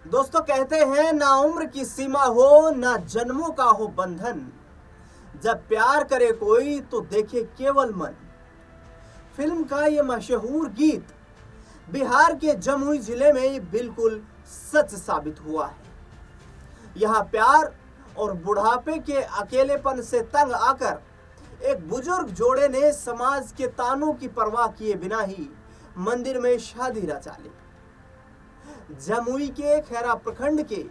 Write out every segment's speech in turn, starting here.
दोस्तों कहते हैं ना उम्र की सीमा हो ना जन्मों का हो बंधन, जब प्यार करे कोई तो देखे केवल मन। फिल्म का ये मशहूर गीत बिहार के जमुई जिले में बिल्कुल सच साबित हुआ है। यहाँ प्यार और बुढ़ापे के अकेलेपन से तंग आकर एक बुजुर्ग जोड़े ने समाज के तानों की परवाह किए बिना ही मंदिर में शादी रचा ली। जमुई के खैरा प्रखंड के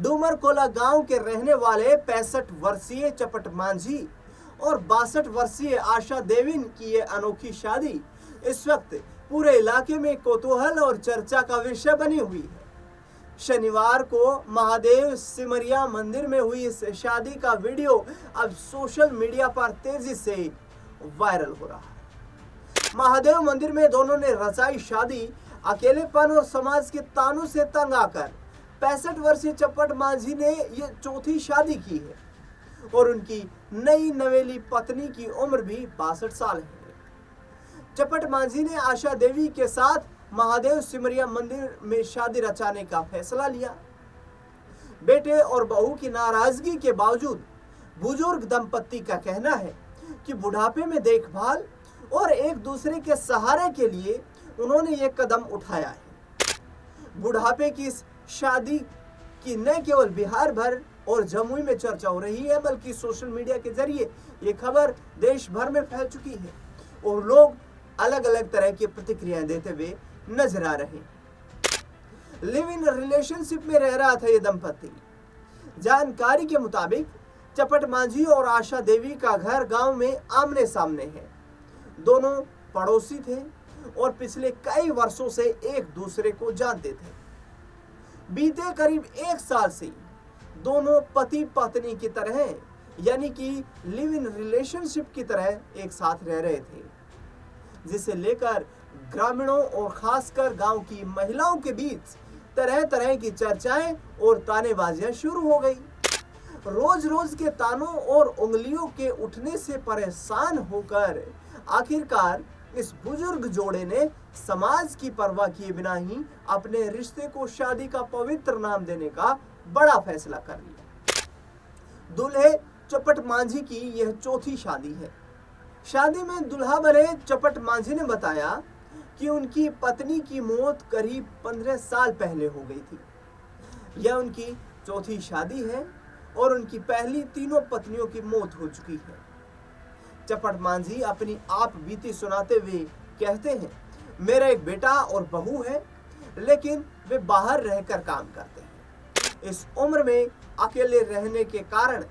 डूमरकोला गांव के रहने वाले 65 वर्षीय चपट मांझी और 62 वर्षीय आशा देवी की ये अनोखी शादी इस वक्त पूरे इलाके में कौतूहल और चर्चा का विषय बनी हुई है। शनिवार को महादेव सिमरिया मंदिर में हुई इस शादी का वीडियो अब सोशल मीडिया पर तेजी से वायरल हो रहा है। महादेव मंदिर में दोनों ने रचाई शादी अकेलेपन और समाज के तानों से तंग आकर 65 वर्षीय चपट मांझी ने ये चौथी शादी की है और उनकी नई नवेली पत्नी की उम्र भी 62 साल है। चपट मांझी ने आशा देवी के साथ महादेव सिमरिया मंदिर में शादी रचाने का फैसला लिया। बेटे और बहू की नाराजगी के बावजूद बुजुर्ग दंपत्ति का कहना है कि बुढ़ापे में देखभाल और एक दूसरे के सहारे के लिए उन्होंने ये कदम उठाया है। बुढ़ापे की इस शादी की न केवल बिहार भर और जमुई में चर्चा हो रही है, बल्कि सोशल मीडिया के जरिए ये खबर देश भर में फैल चुकी है और लोग अलग अलग तरह की प्रतिक्रियाएं देते हुए नजर आ रहे हैं। लिव इन रिलेशनशिप में रह रहा था ये दंपति। जानकारी के मुताबिक चपट मांझी और आशा देवी का घर गांव में आमने सामने है। दोनों पड़ोसी थे और पिछले कई वर्षों से एक दूसरे को जानते थे। बीते करीब 1 साल से दोनों पति पत्नी की तरह यानी कि लिव इन रिलेशनशिप की तरह एक साथ रह रहे थे, जिसे लेकर ग्रामीणों और खासकर गांव की महिलाओं के बीच तरह तरह की चर्चाएं और तानेबाजियां शुरू हो गई। रोज रोज के तानों और उंगलियों के उठने से परेशान होकर आखिरकार इस बुजुर्ग जोड़े ने समाज की परवाह किए बिना ही अपने रिश्ते को शादी का पवित्र नाम देने का बड़ा फैसला कर लिया। दूल्हे चपट मांझी की यह चौथी शादी है। शादी में दुल्हा बने चपट मांझी ने बताया कि उनकी पत्नी की मौत करीब 15 साल पहले हो गई थी। यह उनकी चौथी शादी है और उनकी पहली तीनों पत्नियों की मौत हो चुकी है। चपट मांझी अपनी आप बीती सुनाते हुए कहते हैं, मेरा एक बेटा और बहू है, लेकिन वे बाहर रहकर काम करते हैं। इस उम्र में अकेले रहने के कारण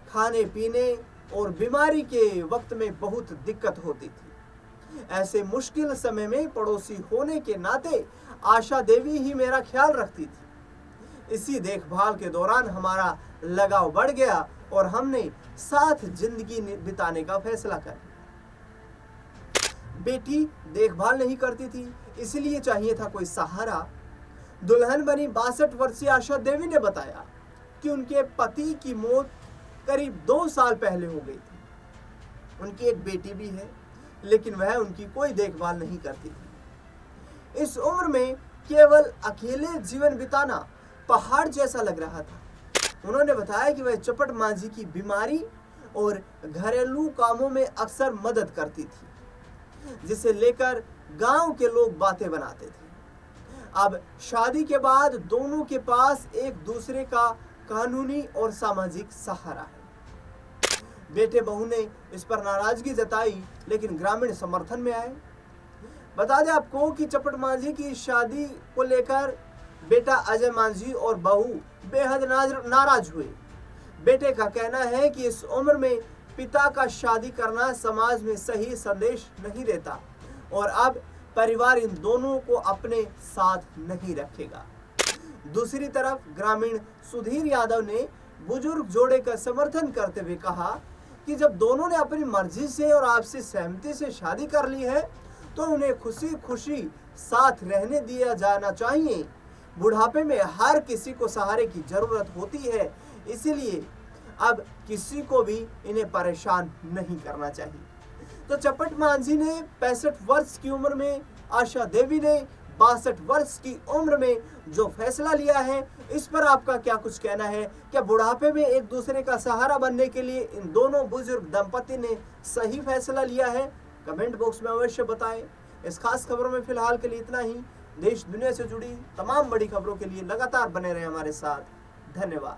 खाने पीने और बीमारी के वक्त में बहुत दिक्कत होती थी। ऐसे मुश्किल समय में पड़ोसी होने के नाते आशा देवी ही मेरा ख्याल रखती थी। इसी देखभाल के दौरान हमारा लगाव बढ़ गया और हमने साथ जिंदगी बिताने का फैसला कर लिया। बेटी देखभाल नहीं करती थी, इसलिए चाहिए था कोई सहारा। दुल्हन बनी 62 वर्षीय आशा देवी ने बताया कि उनके पति की मौत करीब 2 साल पहले हो गई थी। उनकी एक बेटी भी है, लेकिन वह उनकी कोई देखभाल नहीं करती थी। इस उम्र में केवल अकेले जीवन बिताना पहाड़ जैसा लग रहा था। उन्होंने बताया कि वह चपट मांझी की बीमारी और घरेलू कामों में अक्सर मदद करती थी, जिसे लेकर गांव के लोग बातें बनाते थे। अब शादी के बाद दोनों के पास एक दूसरे का कानूनी और सामाजिक सहारा है। बेटे बहू ने इस पर नाराजगी जताई, लेकिन ग्रामीण समर्थन में आए। बता दें आपको कि चपट मांझी की शादी को लेकर बेटा अजय मांझी और बहू बेहद नाराज हुए। बेटे का कहना है कि इस उम्र में पिता का शादी करना समाज में सही संदेश नहीं देता और अब परिवार इन दोनों को अपने साथ नहीं रखेगा। दूसरी तरफ ग्रामीण सुधीर यादव ने बुजुर्ग जोड़े का समर्थन करते हुए कहा कि जब दोनों ने अपनी मर्जी से और आपसी सहमति से शादी कर ली है तो उन्हें खुशी खुशी साथ रहने दिया जाना चाहिए। बुढ़ापे में हर किसी को सहारे की जरूरत होती है, इसीलिए अब किसी को भी इन्हें परेशान नहीं करना चाहिए। तो चपट मांझी ने 65 वर्ष की उम्र में, आशा देवी ने 62 वर्ष की उम्र में जो फैसला लिया है, इस पर आपका क्या कुछ कहना है? क्या बुढ़ापे में एक दूसरे का सहारा बनने के लिए इन दोनों बुजुर्ग दंपति ने सही फैसला लिया है? कमेंट बॉक्स में अवश्य बताएं। इस खास खबरों में फिलहाल के लिए इतना ही। देश दुनिया से जुड़ी तमाम बड़ी खबरों के लिए लगातार बने रहें हमारे साथ। धन्यवाद।